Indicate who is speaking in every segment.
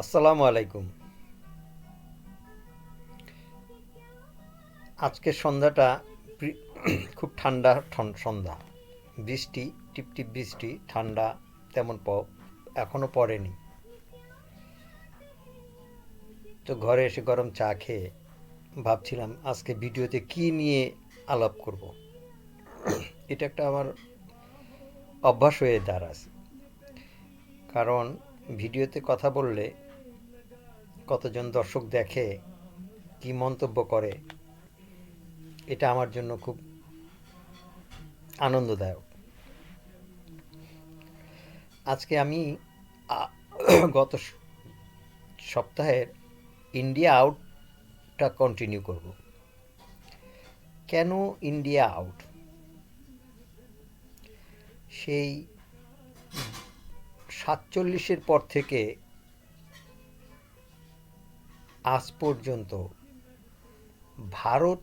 Speaker 1: আসসালামু আলাইকুম। আজকের সন্ধ্যাটা খুব ঠান্ডা সন্ধ্যা। বৃষ্টি, টিপটিপ বৃষ্টি, ঠান্ডা তেমন এখনো পড়েনি। তো ঘরে এসে গরম চা খেয়ে ভাবছিলাম আজকে ভিডিওতে কি নিয়ে আলাপ করব। এটা একটা আমার অভ্যাস হয়ে দাঁড়াছে। কারণ ভিডিওতে কথা বললে কতজন দর্শক দেখে, কি মন্তব্য করে, এটা আমার জন্য খুব আনন্দদায়ক। আজকে আমি আ- গত সপ্তাহের ইন্ডিয়া আউটটা কন্টিনিউ করব। কেন ইন্ডিয়া আউট? সেই 47-এর পর থেকে আজ পর্যন্ত ভারত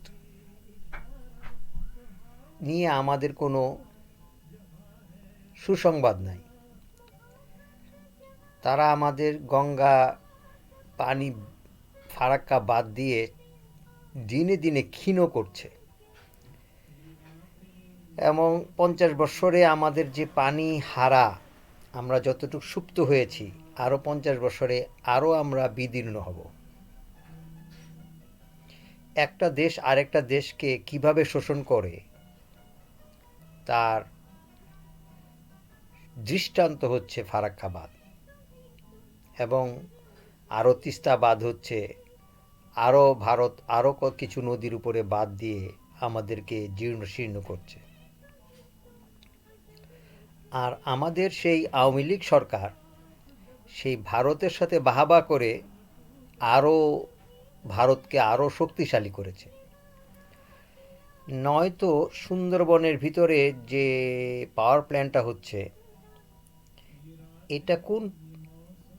Speaker 1: নিয়ে আমাদের কোনো সুসংবাদ নাই। তারা আমাদের গঙ্গা পানি ফারাক্কা বাদ দিয়ে দিনে দিনে ক্ষীণ করছে এবং 50 বছরে আমাদের যে পানি হারা, আমরা যতটুকু সুপ্ত হয়েছি, আরও 50 বছরে আরও আমরা বিদীর্ণ হব। একটা দেশ আরেকটা দেশকে কিভাবে শোষণ করে তার দৃষ্টান্ত হচ্ছে ফারাক্কা বাঁধ, এবং আরও তিস্তা বাঁধ হচ্ছে। আরও ভারত আরও কিছু নদীর উপরে বাঁধ দিয়ে আমাদেরকে জীর্ণশীর্ণ করছে। আর আমাদের সেই আওয়ামী লীগ সরকার সেই ভারতের সাথে বাহাবা করে আরও ভারতকে আরও শক্তিশালী করেছে। নয়তো সুন্দরবনের ভিতরে যে পাওয়ার প্ল্যান্টটা হচ্ছে, এটা কোন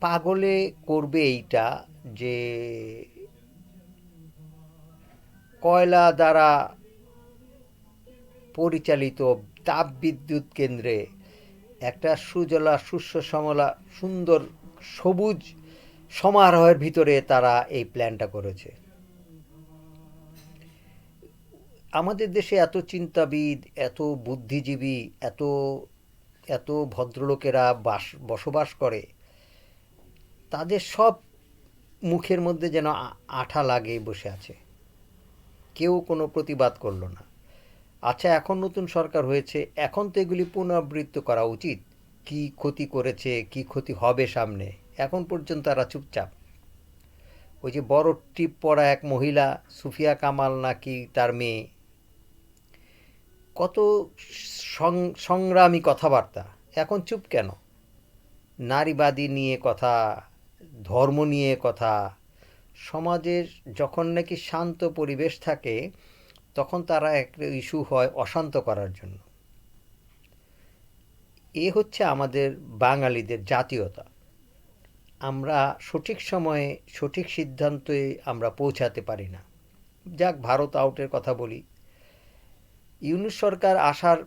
Speaker 1: পাগলে করবে এইটা, যে কয়লা দ্বারা পরিচালিত তাপবিদ্যুৎ কেন্দ্রে একটা সুজলা শস্য শ্যামলা সুন্দর সবুজ সমারোহের ভিতরে তারা এই প্ল্যানটা করেছে। আমাদের দেশে এত চিন্তাবিদ, এত বুদ্ধিজীবী, এত এত ভদ্রলোকেরা বসবাস করে, তাদের সব মুখের মধ্যে যেন আঠা লাগে বসে আছে। কেউ কোনো প্রতিবাদ করলো না। আচ্ছা, এখন নতুন সরকার হয়েছে, এখন তো এগুলি পুনরাবৃত্ত করা উচিত। কি ক্ষতি করেছে, কি ক্ষতি হবে সামনে, এখন পর্যন্ত তারা চুপচাপ। ওই যে বড় টিপ পড়া এক মহিলা, সুফিয়া কামাল নাকি তার মেয়ে, কত সংগ্রামী কথাবার্তা, এখন চুপ কেন? নারীবাদী নিয়ে কথা, ধর্ম নিয়ে কথা, সমাজের যখন নাকি শান্ত পরিবেশ থাকে তখন তারা একটা ইস্যু হয় অশান্ত করার জন্য। এ হচ্ছে আমাদের বাঙালিদের জাতীয়তা। আমরা সঠিক সময়ে সঠিক সিদ্ধান্তে আমরা পৌঁছাতে পারি না। যাক, ভারত আউটের কথা বলি। ইউনূস সরকার আসার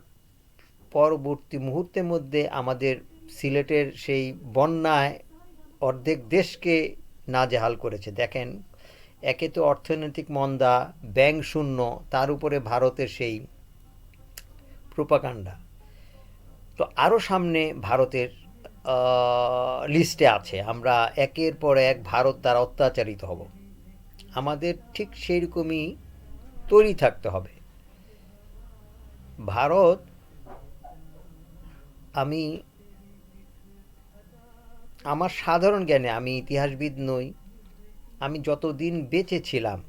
Speaker 1: পরবর্তী মুহূর্তের মধ্যে আমাদের সিলেটের সেই বন্যায় অর্ধেক দেশকে নাজেহাল করেছে। দেখেন, একে তো অর্থনৈতিক মন্দা, ব্যাংক শূন্য, তার উপরে ভারতের সেই প্রোপাগান্ডা। তো আরও সামনে ভারতের লিস্টে আছে। আমরা একের পর এক ভারত দ্বারা অত্যাচারিত হব। আমাদের ঠিক সেই রকমই তৈরি থাকতে হবে। ভারত, আমি আমার সাধারণ জ্ঞানে, আমি ইতিহাসবিদ নই, আমি যতদিন বেঁচে ছিলাম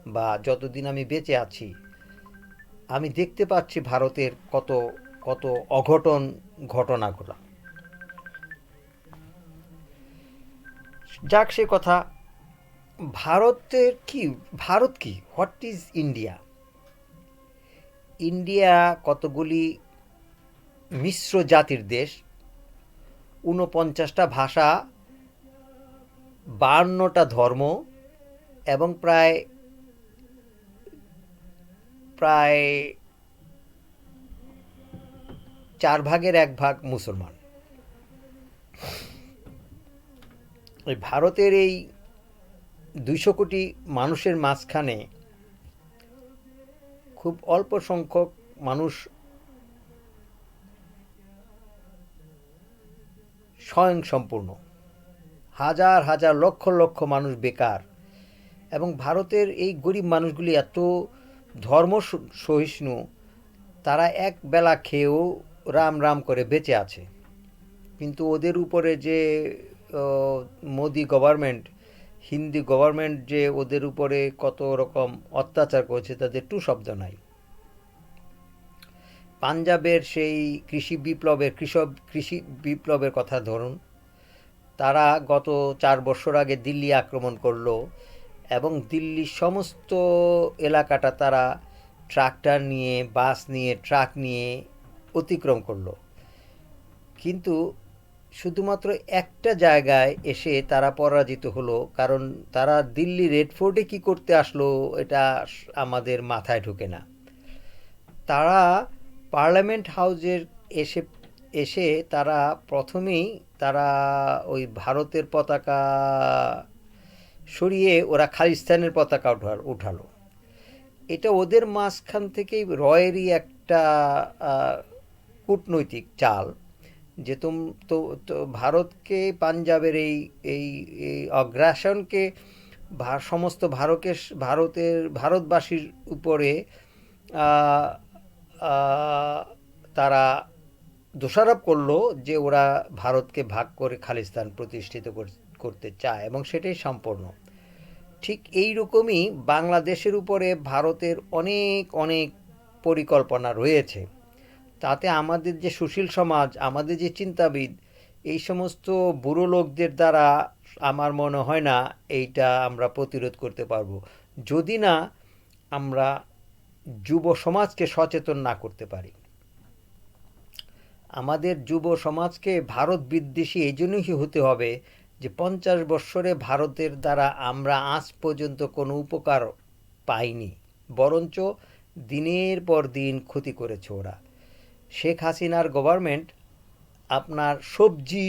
Speaker 1: বা যতদিন আমি বেঁচে আছি, আমি দেখতে পাচ্ছি ভারতের কত কত অঘটন ঘটনাগুলো। যাক, সে কথা। ভারতের কি, ভারত কি, হোয়াট ইজ ইন্ডিয়া? ইন্ডিয়া কতগুলি মিশ্র জাতির দেশ, 49টা ভাষা, 52টা ধর্ম, এবং প্রায় প্রায় 4 ভাগের 1 ভাগ মুসলমান। ওই ভারতের এই 200 কোটি মানুষের মাঝখানে খুব অল্প সংখ্যক মানুষ স্বয়ংসম্পূর্ণ, হাজার হাজার লক্ষ লক্ষ মানুষ বেকার। এবং ভারতের এই গরিব মানুষগুলি এত ধর্ম সহিষ্ণু, তারা এক বেলা খেয়েও রাম রাম করে বেঁচে আছে। কিন্তু ওদের উপরে যে মোদি গভর্নমেন্ট, হিন্দি গভর্নমেন্ট যে ওদের উপরে কত রকম অত্যাচার করেছে তাদের টু শব্দ নাই। পাঞ্জাবের সেই কৃষি বিপ্লবের কথা ধরুন, তারা গত 4 বছর আগে দিল্লি আক্রমণ করলো এবং দিল্লির সমস্ত এলাকাটা তারা ট্রাক্টর নিয়ে, বাস নিয়ে, ট্রাক নিয়ে অতিক্রম করলো। কিন্তু শুধুমাত্র একটা জায়গায় এসে তারা পরাজিত হলো, কারণ তারা দিল্লি রেড ফোর্টে কী করতে আসলো এটা আমাদের মাথায় ঢোকে না। তারা পার্লামেন্ট হাউসের এসে এসে তারা প্রথমেই তারা ওই ভারতের পতাকা সরিয়ে ওরা খালিস্তানের পতাকা উঠালো। এটা ওদের মাঝখান থেকেই রয়েরই একটা কূটনৈতিক চাল, যে তো ভারতকে, পাঞ্জাবের এই এই অগ্রাসনকে সমস্ত ভারতবাসীর উপরে তারা দোষারোপ করলো যে ওরা ভারতকে ভাগ করে খালিস্তান প্রতিষ্ঠিত করতে চায়, এবং সেটাই সম্পূর্ণ ঠিক। এই রকমই বাংলাদেশের উপরে ভারতের অনেক অনেক পরিকল্পনা রয়েছে। তাতে আমাদের যে সুশীল সমাজ, আমাদের যে চিন্তাবিদ, এই সমস্ত বুড়ো লোকদের দ্বারা আমার মনে হয় না এইটা আমরা প্রতিরোধ করতে পারবো, যদি না আমরা যুব সমাজকে সচেতন না করতে পারি। আমাদের যুব সমাজকে ভারত বিদ্বেষী এই জন্যই হতে হবে যে 50 বৎসরে ভারতের দ্বারা আমরা আজ পর্যন্ত কোনো উপকার পাইনি, বরঞ্চ দিনের পর দিন ক্ষতি করেছে ওরা। শেখ হাসিনার গভর্নমেন্ট আপনার সবজি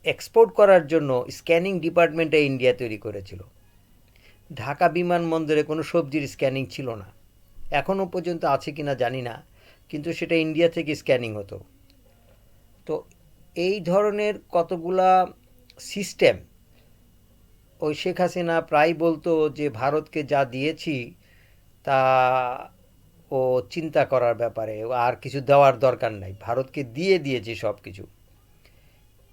Speaker 1: এক্সপোর্ট করার জন্য স্ক্যানিং ডিপার্টমেন্টে ইন্ডিয়া তৈরি করেছিল। ঢাকা বিমানবন্দরে কোনো সবজির স্ক্যানিং ছিল না, এখনও পর্যন্ত আছে কিনা জানি না, কিন্তু সেটা ইন্ডিয়া থেকে স্ক্যানিং হতো। তো এই ধরনের কতগুলা সিস্টেম ওই শেখ হাসিনা প্রায় বলতো যে ভারতকে যা দিয়েছি তা ও চিন্তা করার ব্যাপারে, আর কিছু দেওয়ার দরকার নাই, ভারতকে দিয়ে দিয়েছি সব কিছু।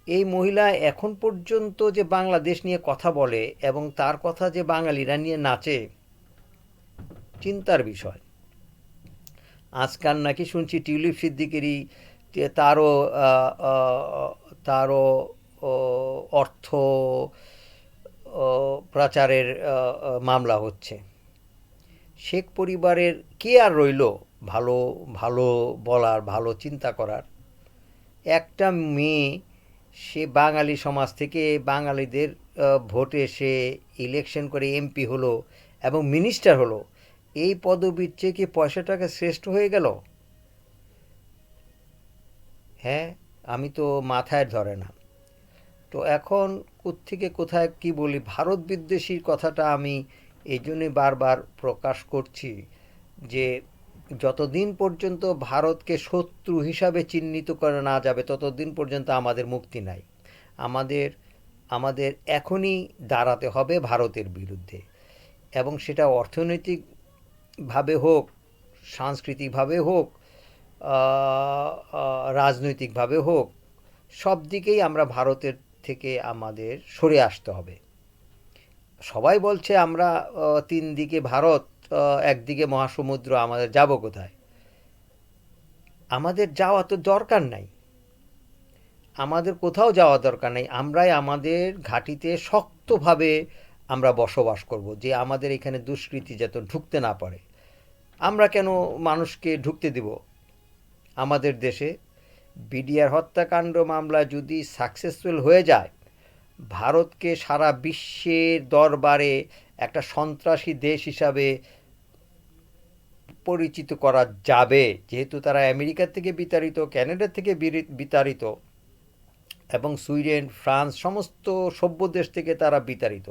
Speaker 1: এই মহিলা এখন পর্যন্ত যে বাংলাদেশ নিয়ে কথা বলে এবং তার কথা যে বাঙালিরা নিয়ে নাচে, চিন্তার বিষয়। আজকাল নাকি শুনছি টিউলিপ সিদ্দিকেরই তারও অর্থ প্রচারের মামলা হচ্ছে। শেখ পরিবারের কে আর রইল ভালো ভালো বলার, ভালো চিন্তা করার? একটা মেয়ে, সে বাঙালি সমাজ থেকে বাঙালিদের ভোটে সে ইলেকশন করে এমপি হলো এবং মিনিস্টার হলো, এই পদবীর চেয়ে কি পয়সা টাকা শ্রেষ্ঠ হয়ে গেল? হ্যাঁ, আমি তো মাথায় ধরে না। তো এখন কোত্থেকে কোথায় কি বলি, ভারত বিদ্বেষীর কথাটা আমি এই জন্যই বারবার প্রকাশ করছি যে যতদিন পর্যন্ত ভারতকে শত্রু হিসাবে চিহ্নিত করা না যাবে ততদিন পর্যন্ত আমাদের মুক্তি নাই। আমাদের এখনই দাঁড়াতে হবে ভারতের বিরুদ্ধে, এবং সেটা অর্থনৈতিকভাবে হোক, সাংস্কৃতিকভাবে হোক, রাজনৈতিকভাবে হোক, সব দিকেই আমরা ভারতের থেকে আমাদের সরে আসতে হবে। সবাই বলছে আমরা 3 দিকে ভারত, একদিকে মহাসমুদ্র, আমাদের যাব কোথায়? আমাদের যাওয়া তো দরকার নাই, আমাদের কোথাও যাওয়া দরকার নেই। আমরাই আমাদের ঘাঁটিতে শক্তভাবে আমরা বসবাস করব, যে আমাদের এখানে দুষ্কৃতী যাতে ঢুকতে না পারে। আমরা কেন মানুষকে ঢুকতে দেব আমাদের দেশে? বিডিআর হত্যাকাণ্ড মামলা যদি সাকসেসফুল হয়ে যায়, ভারতকে সারা বিশ্বের দরবারে একটা সন্ত্রাসী দেশ হিসাবে পরিচিত করা যাবে, যেহেতু তারা আমেরিকা থেকে বিতাড়িত, ক্যানাডা থেকে বিতাড়িত। এবং সুইডেন, ফ্রান্স সমস্ত সভ্য দেশ থেকে তারা বিতাড়িত।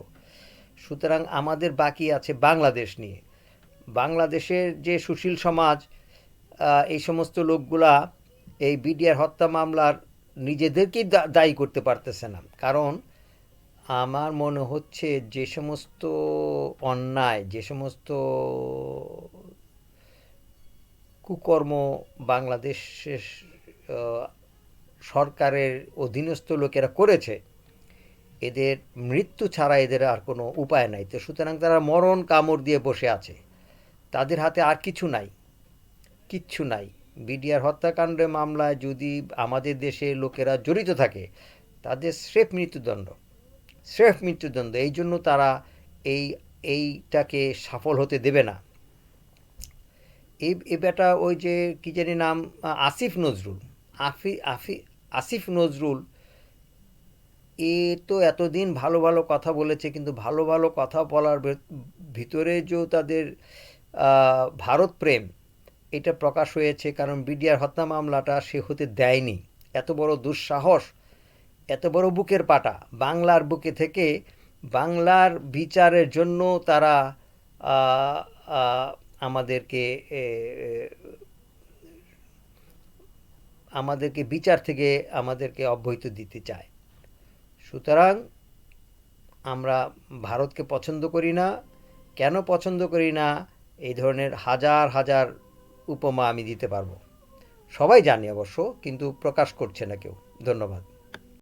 Speaker 1: সুতরাং আমাদের বাকি আছে বাংলাদেশ নিয়ে। বাংলাদেশের যে সুশীল সমাজ, এই সমস্ত লোকগুলা এই বিডিআর হত্যা মামলার নিজেদেরকেই দায়ী করতে পারতেছে না। কারণ আমার মনে হচ্ছে যে সমস্ত অন্যায়, যে সমস্ত কুকর্ম বাংলাদেশের সরকারের অধীনস্থ লোকেরা করেছে, এদের মৃত্যু ছাড়া এদের আর কোনো উপায় নাই। তো সুতরাং তারা মরণ কামড় দিয়ে বসে আছে, তাদের হাতে আর কিছু নাই, কিচ্ছু নাই। বিডিআর হত্যাকাণ্ড মামলায় যদি আমাদের দেশে লোকেরা জড়িত থাকে, তাদের স্রেফ মৃত্যুদণ্ড, স্রেফ মৃত্যুদণ্ড। এই জন্য তারা এইটাকে সফল হতে দেবে না। এই বেটা ওই যে কি জানি নাম, আসিফ নজরুল, আসিফ নজরুল, এ তো এতদিন ভালো ভালো কথা বলেছে, কিন্তু ভালো ভালো কথা বলার ভিতরে যে তাদের ভারত প্রেম, এটা প্রকাশ হয়েছে। কারণ বিডিআর হত্যা মামলাটা সে হতে দেয়নি। এত বড় দুঃসাহস, এত বড় বুকের পাটা, বাংলার বুকে থেকে বাংলার বিচারের জন্য তারা আমাদেরকে আমাদেরকে বিচার থেকে আমাদেরকে অব্যাহতি দিতে চায়। সুতরাং আমরা ভারতকে পছন্দ করি না। কেন পছন্দ করি না, এই ধরনের হাজার হাজার উপমা আমি দিতে পারবো। সবাই জানে অবশ্য, কিন্তু প্রকাশ করছে না কেউ। ধন্যবাদ।